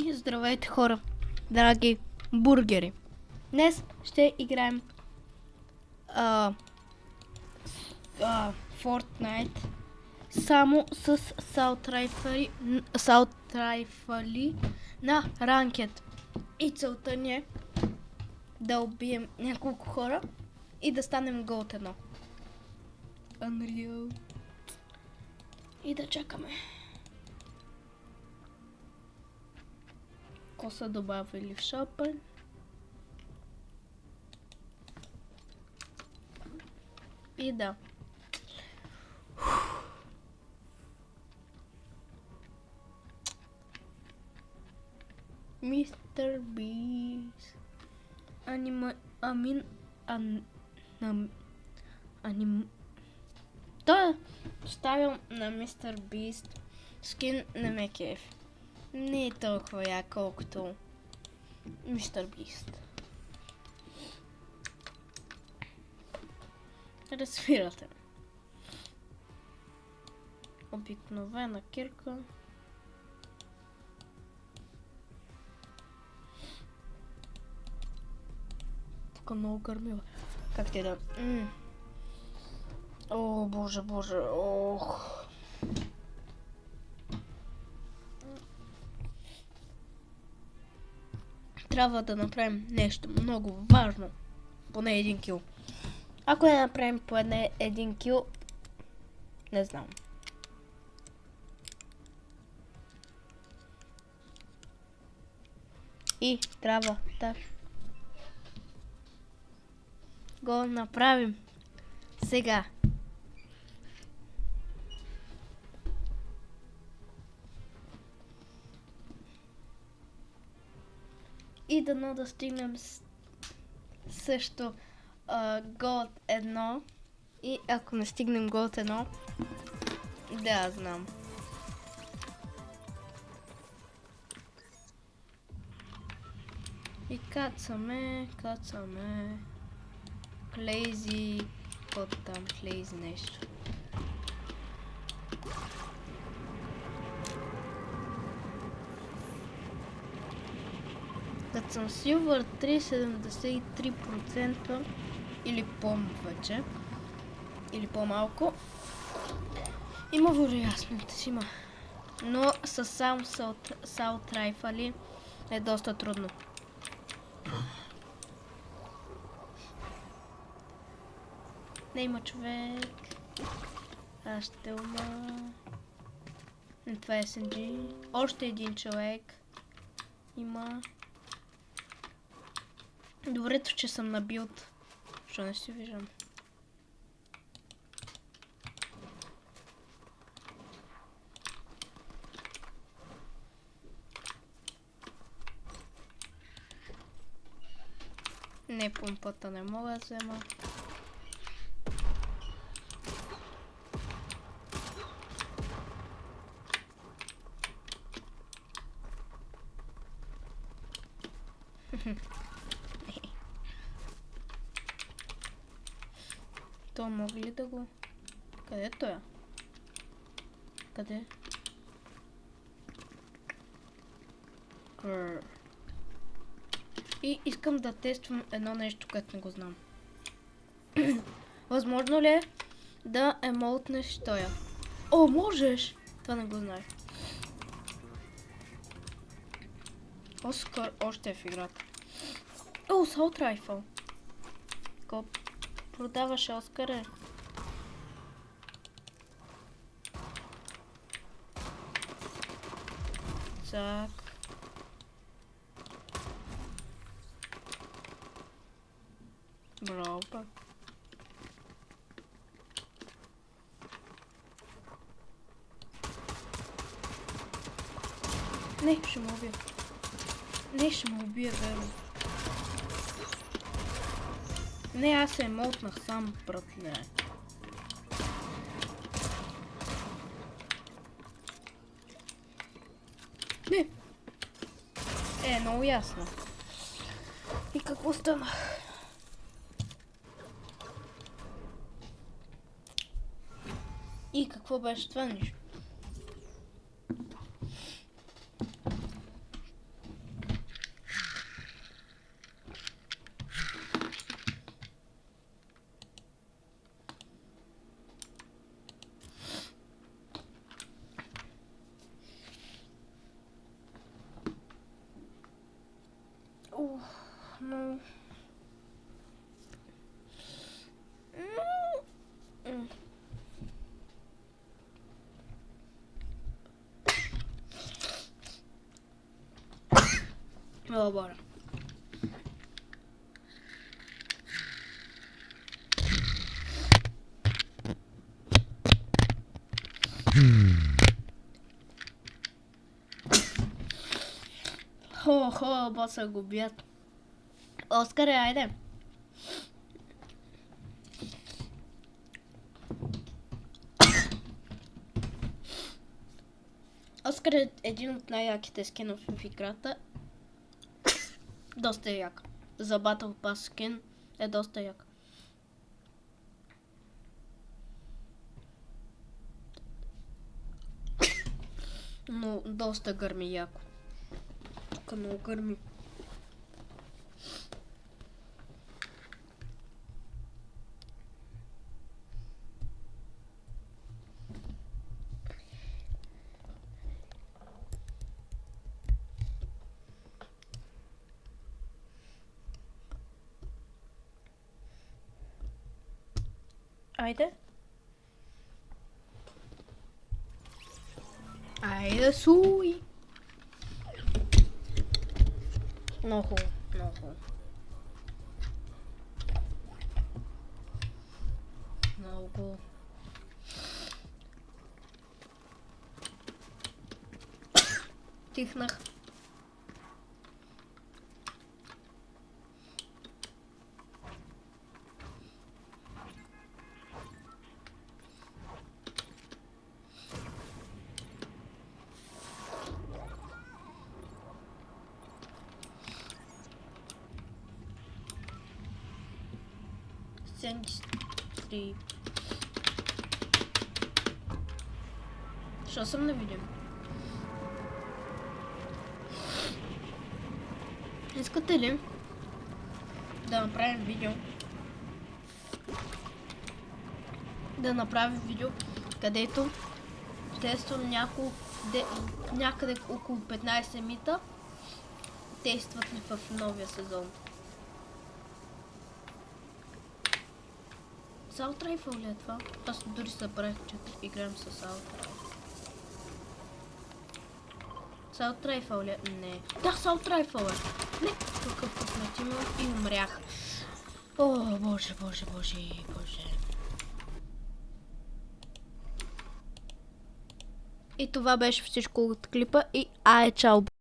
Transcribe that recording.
И здравейте хора, драги бургери! Днес ще играем Fortnite само с саутрайфали на ранкет. И целта ни е да убием няколко хора и да станем Gold 1. Unreal. И да чакаме. Какво са добавили в шопа? И да. Мистер Бист. Той ставил на Мистер Бист скин на ме кеф. Не е толкова я, колкото Мистер Бист. Разбирате. Обикновена кирка. Тук много гърмива. Как ти да... О, боже, ох. Трябва да направим нещо много важно. Поне един кил. Ако не направим поне един кил, не знам. И трябва да го направим сега. И дано да стигнем също Gold 1. И ако не стигнем Gold 1, да, знам. И кацаме. Клейзи, какво там, клейзи нещо. Като съм Silver 3, 73% или повече, или по-малко, има вероятност си има. Но със само саутрайфали е доста трудно. Не има човек. Аз ще ума. Това е SNG. Още един човек има. Добре, че съм на билд. Защо не си виждам? Не, помпата не мога да взема. То мога ли да го... Къде е той? Къде? И искам да тествам едно нещо, което не го знам. Възможно ли е да емоутнеш тоя? О, можеш! Това не го знаех. Оскар още е в играта. О, Assault Rifle. Ко продаваше Оскаре. Так. Браво. Не, ще ме убия. Не, ще ме убия, верно. Не, аз се емоутнах сам, братле. Не! Много ясно. И какво стана? И какво беше това нещо? но... О, боже. Хо, боса го бият. Оскаре, айде. Оскар е един от най-яките скинов в играта. Доста е як. За Battle Pass скин е доста як. Но доста гърми яко. Тук много гърми. Айде. Айде, суй! Много хубаво, много хубаво. Много. Тихнах. Три. Що съм невидим? Искате ли да направим видео? Да направим видео, където тествам някъде около 15 мита. Действат ли в новия сезон? Assault Rifle ли е това? Аз дори събрах, че играем с Assault Rifle. Assault Rifle ли е? Не. Да, Assault Rifle е! Не! Какъв късмет имам и умрях. О, боже. И това беше всичко от клипа и чао!